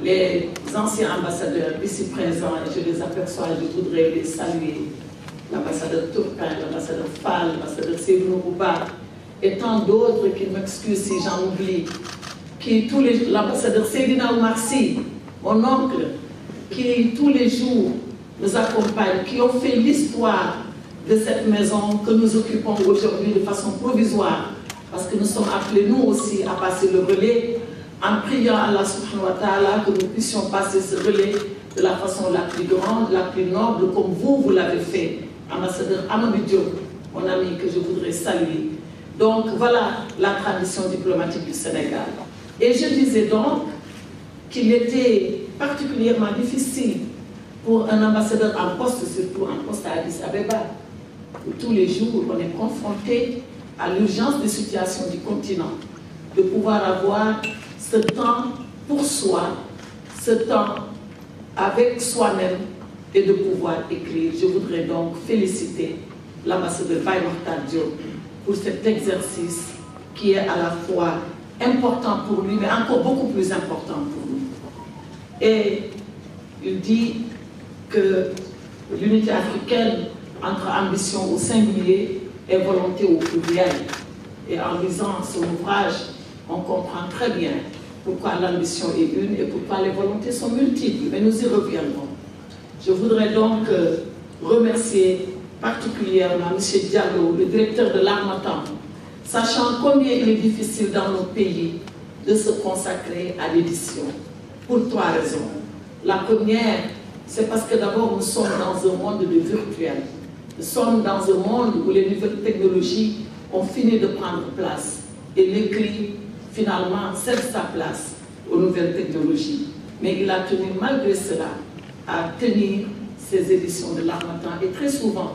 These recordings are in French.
les anciens ambassadeurs ici présents, et je les aperçois, je voudrais les saluer, l'ambassadeur Turpin, l'ambassadeur Fall, l'ambassadeur Seydou Rouba, et tant d'autres qui m'excusent si j'en oublie, l'ambassadeur Seydina Oumarsi, mon oncle, qui tous les jours nous accompagnent, qui ont fait l'histoire de cette maison que nous occupons aujourd'hui de façon provisoire, parce que nous sommes appelés nous aussi à passer le relais, en priant à Allah subhanahu wa ta'ala que nous puissions passer ce relais de la façon la plus grande, la plus noble, comme vous l'avez fait, ambassadeur Amadou Diop, mon ami que je voudrais saluer. Donc voilà la tradition diplomatique du Sénégal. Et je disais donc qu'il était particulièrement difficile pour un ambassadeur en poste, surtout en poste à Addis Abeba, où tous les jours on est confronté à l'urgence des situations du continent, de pouvoir avoir ce temps pour soi, ce temps avec soi-même et de pouvoir écrire. Je voudrais donc féliciter l'ambassadeur Baye Makhtar Diop pour cet exercice qui est à la fois important pour lui, mais encore beaucoup plus important pour nous. Et il dit que l'unité africaine entre ambition au singulier et volonté au pluriel. Et en lisant son ouvrage, on comprend très bien pourquoi l'ambition est une et pourquoi les volontés sont multiples. Mais nous y reviendrons. Je voudrais donc remercier particulièrement M. Diallo, le directeur de l'Harmattan, sachant combien il est difficile dans nos pays de se consacrer à l'édition, pour 3 raisons. La première, c'est parce que d'abord nous sommes dans un monde de virtuel. Nous sommes dans un monde où les nouvelles technologies ont fini de prendre place. Et l'écrit, finalement, cède sa place aux nouvelles technologies. Mais il a tenu malgré cela à tenir ces éditions de l'Harmattan. Et très souvent,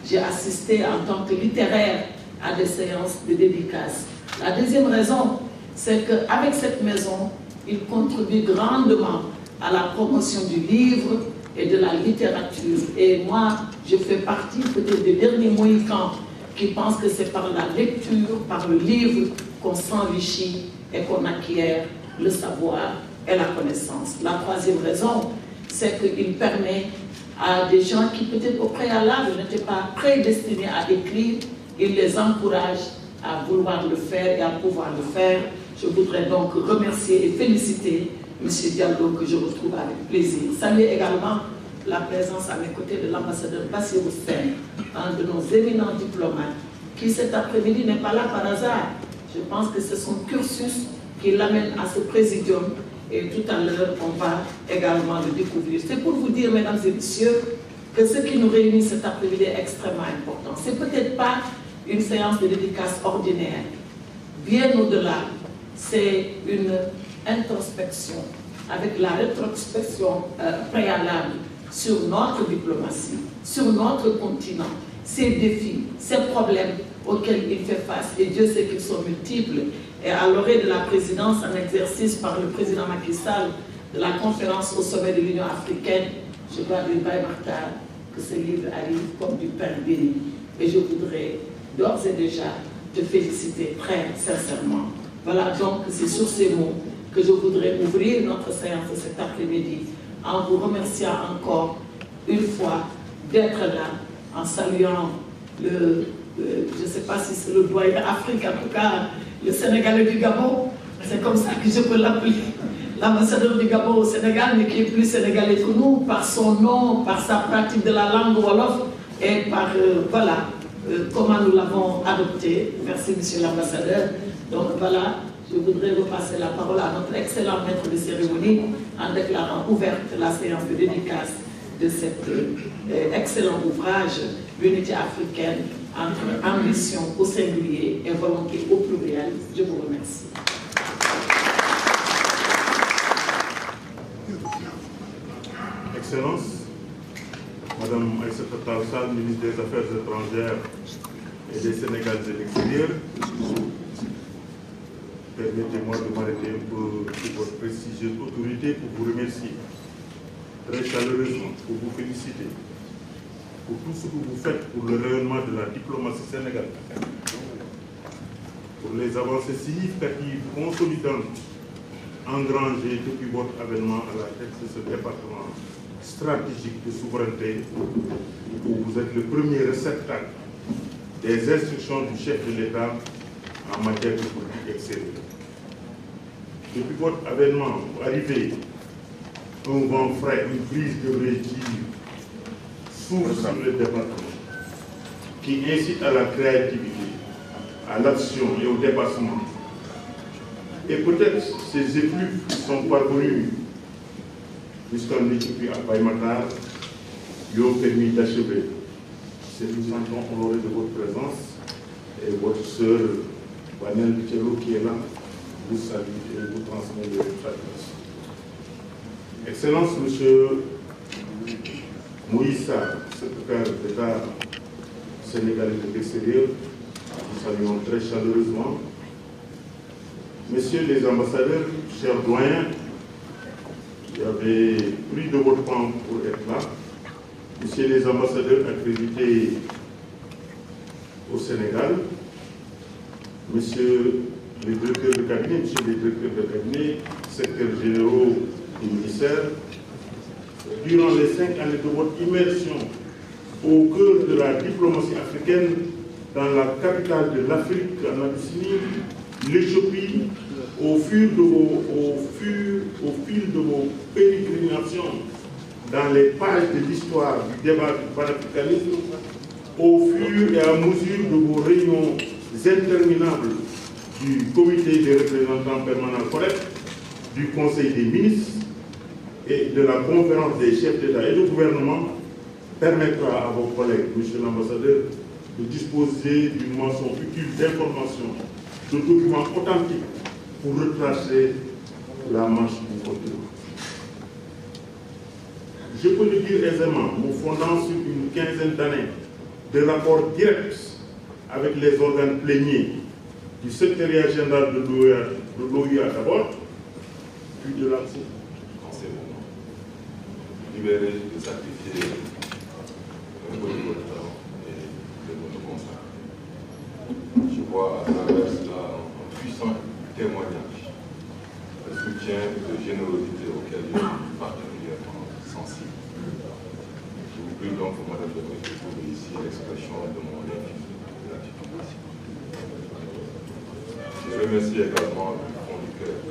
j'ai assisté en tant que littéraire à des séances de dédicaces. La deuxième raison, c'est qu'avec cette maison, il contribue grandement à la promotion du livre et de la littérature. Et moi, je fais partie peut-être des derniers Mohicans qui pensent que c'est par la lecture, par le livre, qu'on s'enrichit et qu'on acquiert le savoir et la connaissance. La troisième raison, c'est qu'il permet à des gens qui peut-être au préalable n'étaient pas prédestinés à écrire, il les encourage à vouloir le faire et à pouvoir le faire. Je voudrais donc remercier et féliciter M. Diallo, que je retrouve avec plaisir. Saluer également la présence à mes côtés de l'ambassadeur Bassirou Sène, un de nos éminents diplomates, qui cet après-midi n'est pas là par hasard. Je pense que c'est son cursus qui l'amène à ce présidium et tout à l'heure, on va également le découvrir. C'est pour vous dire, mesdames et messieurs, que ce qui nous réunit cet après-midi est extrêmement important. Ce n'est peut-être pas une séance de dédicace ordinaire. Bien au-delà, c'est une introspection avec la rétrospection préalable sur notre diplomatie, sur notre continent, ces défis, ces problèmes auxquels il fait face, et Dieu sait qu'ils sont multiples. Et à l'orée de la présidence en exercice par le président Macky Sall de la conférence au sommet de l'Union africaine, je dois lui Baye Makhtar que ce livre arrive comme du pain béni. Et je voudrais d'ores et déjà te féliciter très sincèrement. Voilà, donc c'est sur ces mots que je voudrais ouvrir notre séance de cet après-midi en vous remerciant encore une fois d'être là, en saluant le je ne sais pas si c'est le doyen d'Afrique, en tout cas le Sénégalais du Gabon, c'est comme ça que je peux l'appeler, l'ambassadeur du Gabon au Sénégal, mais qui est plus sénégalais que nous, par son nom, par sa pratique de la langue wolof, et par, voilà, comment nous l'avons adopté. Merci, monsieur l'ambassadeur. Donc voilà, je voudrais repasser la parole à notre excellent maître de cérémonie en déclarant ouverte la séance de dédicace de cet excellent ouvrage, l'unité africaine entre ambition au singulier et volonté au pluriel. Je vous remercie. Excellences, Madame Aïssata Tall Sall, ministre des Affaires étrangères et des Sénégal de l'extérieur, permettez-moi de m'arrêter un peu sur votre prestigieuse autorité pour vous remercier très chaleureusement, pour vous féliciter pour tout ce que vous faites pour le rayonnement de la diplomatie sénégalaise, pour les avancées significatives, consolidantes engrangé depuis votre avènement à la tête de ce département stratégique de souveraineté, où vous êtes le premier réceptacle des instructions du chef de l'État en matière de politique extérieure. Depuis votre avènement, vous arrivez, un vent frais, une brise de régime s'ouvre sur le département, qui incite à la créativité, à l'action et au dépassement. Et peut-être ces effluves sont parvenus jusqu'en Éthiopie à Païmatar, lui ont permis d'achever. C'est nous sentons honorés de votre présence et votre sœur Vanel Bichelo qui est là vous salue et vous transmet les salutations. Excellence, Monsieur Moïse Sarr, secrétaire d'État sénégalais de l'extérieur, nous saluons très chaleureusement. Messieurs les ambassadeurs, chers doyens, j'avais pris de votre temps pour être là. Messieurs les ambassadeurs accrédités au Sénégal, messieurs les directeurs de cabinet, messieurs les directeurs de cabinet, secrétaires généraux du ministère, durant les 5 années de votre immersion au cœur de la diplomatie africaine, dans la capitale de l'Afrique, en Abyssinie, l'Éthiopie, au fil de vos pérégrinations dans les pages de l'histoire du débat du panafricanisme, au fur et à mesure de vos réunions interminables du comité des représentants permanents corrects, du conseil des ministres et de la conférence des chefs d'État et de gouvernement, permettra à vos collègues, monsieur l'ambassadeur, de disposer d'une mention utile d'informations, de documents authentiques pour retracer la marche du continent. Je peux le dire aisément, me fondant sur une quinzaine d'années de rapports directs avec les organes pléniers du secrétariat général de l'OUA d'abord, puis de l'ANSI. Libéré de sacrifier un peu de votre temps et de votre constat. Je vois à travers cela un puissant témoignage de soutien et de générosité auquel je suis particulièrement sensible. Je vous prie donc, madame, de me trouver ici l'expression de mon infinie gratitude. Je remercie également du fond du cœur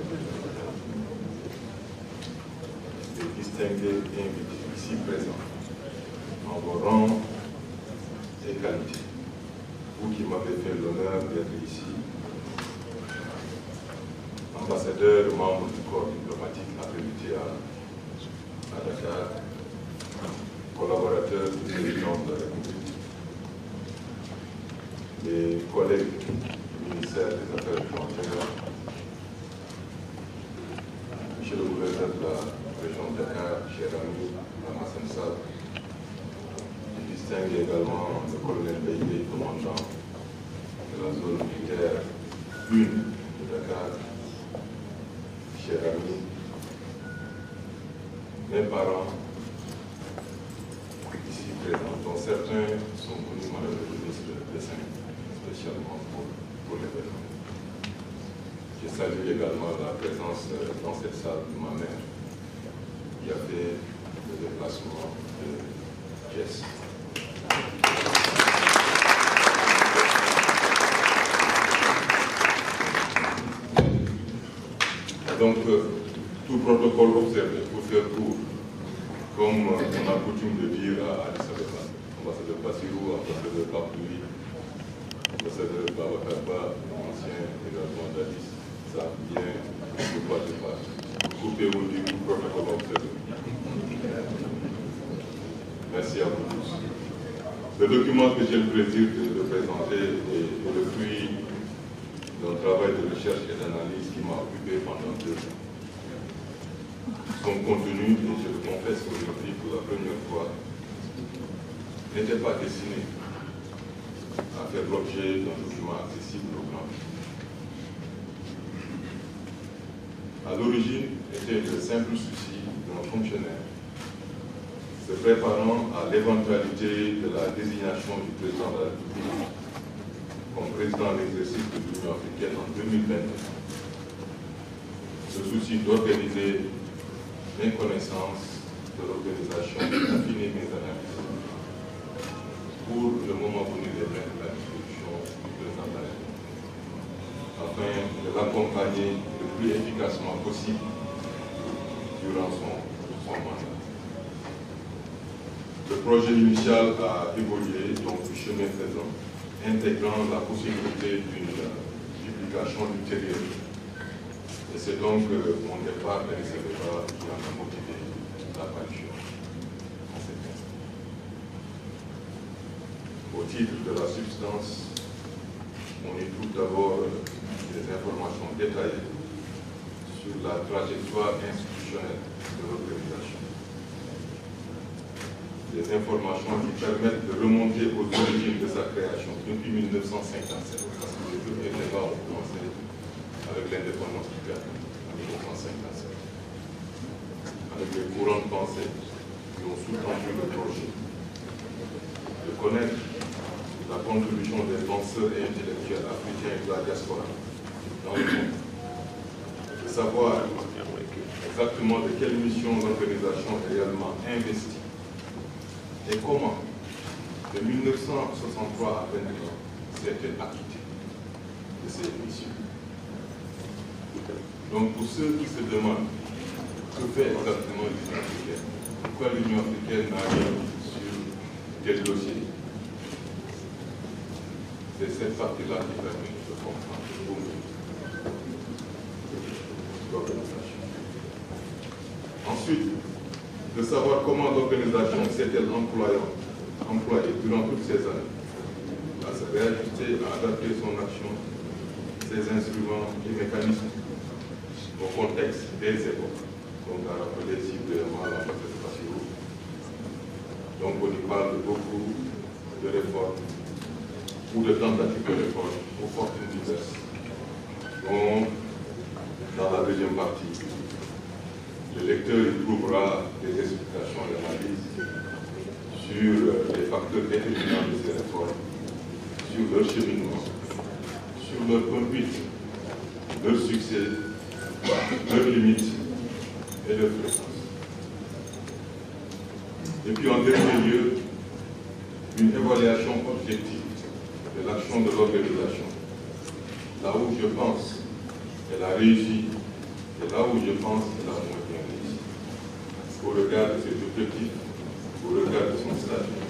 les distingués invités ici présents en vos rangs et qualités. Vous qui m'avez fait l'honneur d'être ici, ambassadeur, membre du corps diplomatique accrédité à Dakar, collaborateur du président de la République, les collègues du ministère des Affaires étrangères, monsieur le gouverneur de la région de Dakar, cher ami Ramassane Sarr, je distingue également le colonel Baïdé, commandant de la zone militaire 1 de Dakar, cher ami, mes parents, ici présents, dont certains sont venus, madame le ministre de Saint, spécialement pour l'événement. Je salue également la présence dans cette salle de ma mère, qui a fait le déplacement de Jess. Donc, tout protocole observé pour faire court, comme on a coutume de dire à Addis Abeba, ambassadeur Bassirou, ambassadeur Papoui, ambassadeur Babakarba, ancien également d'Addis, ça vient de quoi je parle. Coupez-vous du protocole observé. Merci à vous tous. Le document que j'ai le plaisir de présenter est le fruit d'un travail de recherche et d'analyse qui m'a occupé pendant 2 ans. Son contenu, et je le confesse aujourd'hui pour la première fois, n'était pas destiné à faire l'objet d'un document accessible au grand public. À l'origine, était le simple souci d'un fonctionnaire se préparant à l'éventualité de la désignation du président de la République comme président de l'exercice de l'Union africaine en 2021, le souci d'organiser mes connaissances de l'organisation, d'affiner mes analyses pour le moment venu les mettre à la disposition du président de la République, afin de l'accompagner le plus efficacement possible durant son mandat. Le projet initial a évolué donc du chemin présent, intégrant la possibilité d'une publication ultérieure. Et c'est donc mon départ dans les débats qui a motivé l'apparition en cette instance. Au titre de la substance, on y trouve d'abord des informations détaillées sur la trajectoire institutionnelle de l'organisation. Des informations qui permettent de remonter aux origines de sa création depuis 1957, parce que les premiers débats ont commencé avec l'indépendance du Ghana en 1957, avec les courants de pensée qui ont sous-tendu le projet, de connaître la contribution des penseurs et intellectuels africains de la diaspora dans le monde, de savoir exactement de quelle mission l'organisation est réellement investie et comment, de 1963 à 21 ans, s'est-elle acquittée de ces missions. Donc pour ceux qui se demandent que fait exactement l'Union africaine, pourquoi l'Union africaine arrive sur quel dossier, c'est cette partie-là qui permet de comprendre l'organisation. Ensuite, de savoir comment l'organisation s'est-elle employée durant toutes ces années, à se réajuster, à adapter son action, ses instruments et mécanismes au contexte des époques, comme l'a rappelé si brièvement la professeure Bassirou. Donc on y parle beaucoup de réformes ou de tentatives de réforme aux fortunes diverses. Donc, dans la deuxième partie, le lecteur y trouvera des explications et analyses sur les facteurs déterminants de ces réformes, sur leur cheminement, sur leur conduite, leur succès, leurs limites et leurs fréquences. Et puis en dernier lieu, une évaluation objective de l'action de l'organisation, là où je pense qu'elle a réussi et là où je pense qu'elle a moins bien réussi, au regard de ses objectifs, au regard de son statut,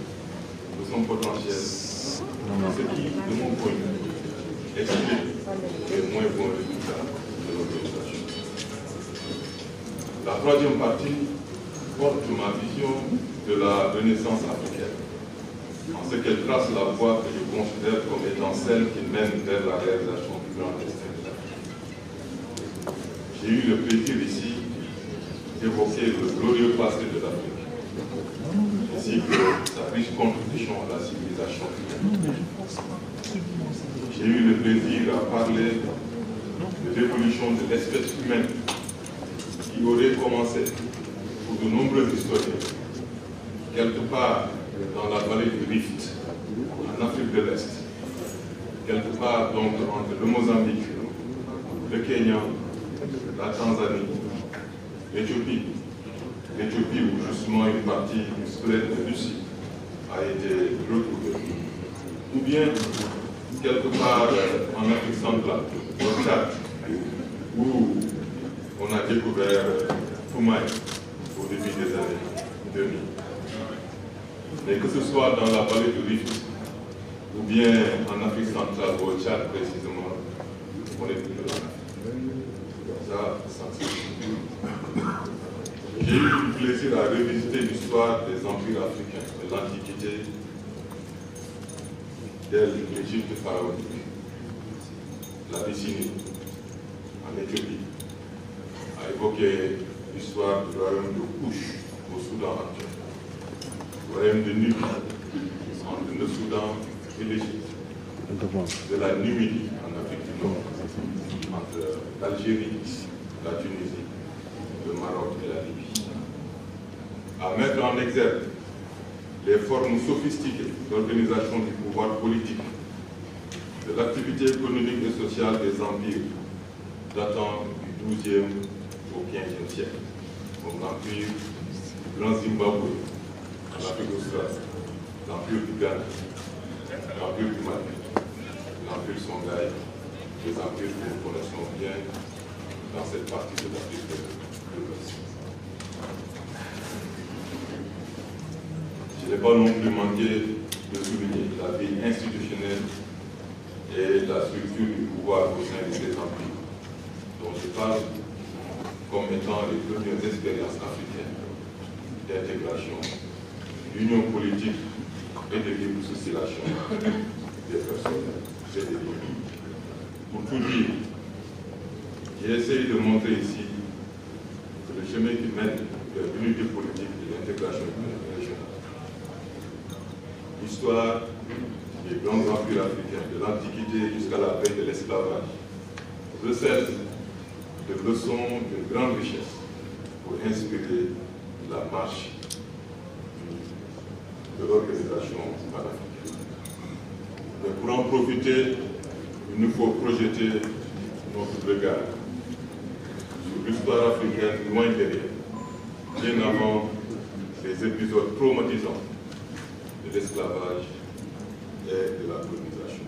de son potentiel, ce qui, de mon point de vue, explique les moins bons résultats de l'organisation. La troisième partie porte ma vision de la Renaissance africaine, en ce qu'elle trace la voie que je considère comme étant celle qui mène vers la réalisation du grand destin de l'Afrique. J'ai eu le plaisir ici d'évoquer le glorieux passé de l'Afrique, ainsi que sa riche contribution à la civilisation humaine. J'ai eu le plaisir à parler de l'évolution de l'espèce humaine qui aurait commencé pour de nombreux historiens, quelque part dans la vallée du Rift, en Afrique de l'Est, quelque part donc entre le Mozambique, le Kenya, la Tanzanie, l'Éthiopie où justement une partie du squelette de Lucie a été retrouvée, ou bien quelque part en Afrique centrale, au Tchad, où on a découvert Foumaï au début des années 2000. Mais que ce soit dans la vallée du Rift ou bien en Afrique centrale ou au Tchad précisément, on est toujours en Afrique. Ça, j'ai eu le plaisir à revisiter l'histoire des empires africains de l'Antiquité, dès l'Égypte pharaonique, l'Abyssinie, en Éthiopie, à évoquer l'histoire du royaume de Kouch au Soudan actuel, le royaume de Nubie entre le Soudan et l'Égypte, de la Numidie en Afrique du Nord, entre l'Algérie, la Tunisie, le Maroc et la Libye. À mettre en exergue les formes sophistiquées d'organisation du pouvoir politique, de l'activité économique et sociale des empires datant du XIIe au XVe siècle, comme l'Empire du Grand Zimbabwe, l'Empire australe, l'Empire du Ghana, l'Empire du Mali, l'Empire Songhai, les empires que nous connaissons bien dans cette partie de l'Afrique de l'Ouest. Je n'ai pas non plus manqué de souligner la vie institutionnelle et la structure du pouvoir au sein de ces empires, dont je parle comme étant les premières expériences africaines d'intégration, d'union politique et de libre socialisation des personnes et des lieux. Pour tout dire, j'ai essayé de montrer ici que le chemin qui mène vers l'unité politique et l'intégration régionale. L'histoire des grands empires africains, de l'Antiquité jusqu'à la fin de l'esclavage, recèle de leçons d'une grande richesse pour inspirer la marche de l'organisation panafricaine. Mais pour en profiter, il nous faut projeter notre regard sur l'histoire africaine loin derrière, bien avant les épisodes traumatisants de l'esclavage et de la colonisation.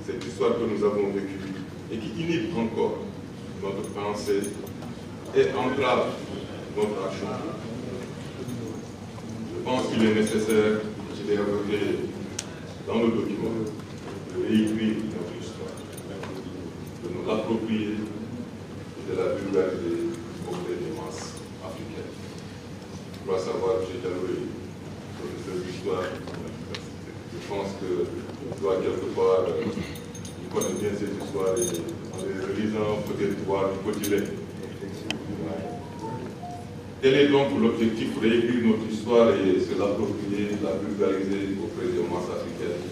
Cette histoire que nous avons vécue et qui inhibe encore notre pensée et entrave notre action. Je pense qu'il est nécessaire, je l'ai évoqué dans le document, de réécrire notre histoire, de nous l'approprier et de la vulgariser auprès des masses africaines. Je dois savoir que j'ai dialogué professeur d'histoire. Je pense que je dois quelque part connaître bien cette histoire et en les relisant peut-être voir du quotidien. Quel est donc l'objectif? Réécrire notre histoire et se l'approprier, la vulgariser auprès des masses africaines,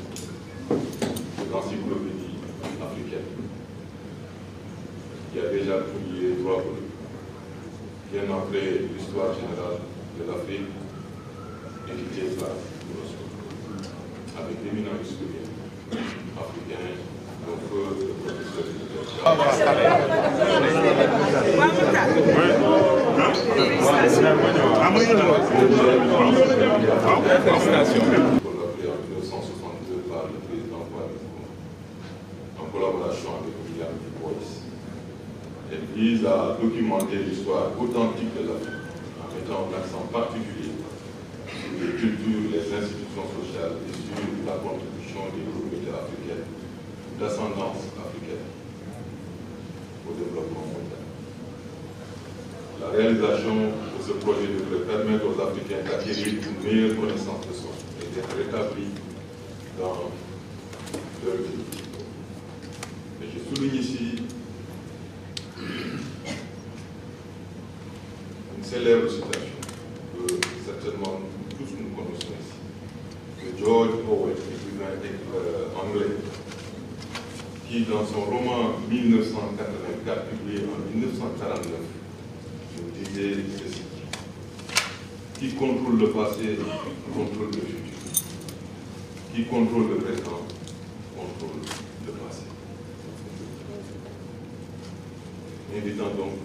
de l'encyclopédie africaine, qui a déjà publié 3 volumes, bien après l'histoire générale de l'Afrique, édité par l'UNESCO, avec d'éminents historiens africains, donc le professeur collaboré en 1962 par le président Ouattara, en collaboration avec William Du Bois. Elle vise à documenter l'histoire authentique de l'Afrique en mettant l'accent particulier sur les cultures, les institutions sociales et sur la contribution des communautés africaines d'ascendance africaine au développement mondial. La réalisation de ce projet devrait permettre aux Africains d'acquérir une meilleure connaissance de soi et d'être rétablis dans leur vie. Et je souligne ici une célèbre citation que certainement tous nous connaissons ici, de George Orwell, écrivain anglais, qui dans son roman 1984, publié en 1949, nous disait ceci: qui contrôle le passé contrôle le futur, qui contrôle le présent contrôle le passé. Invitant donc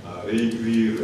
à réécrire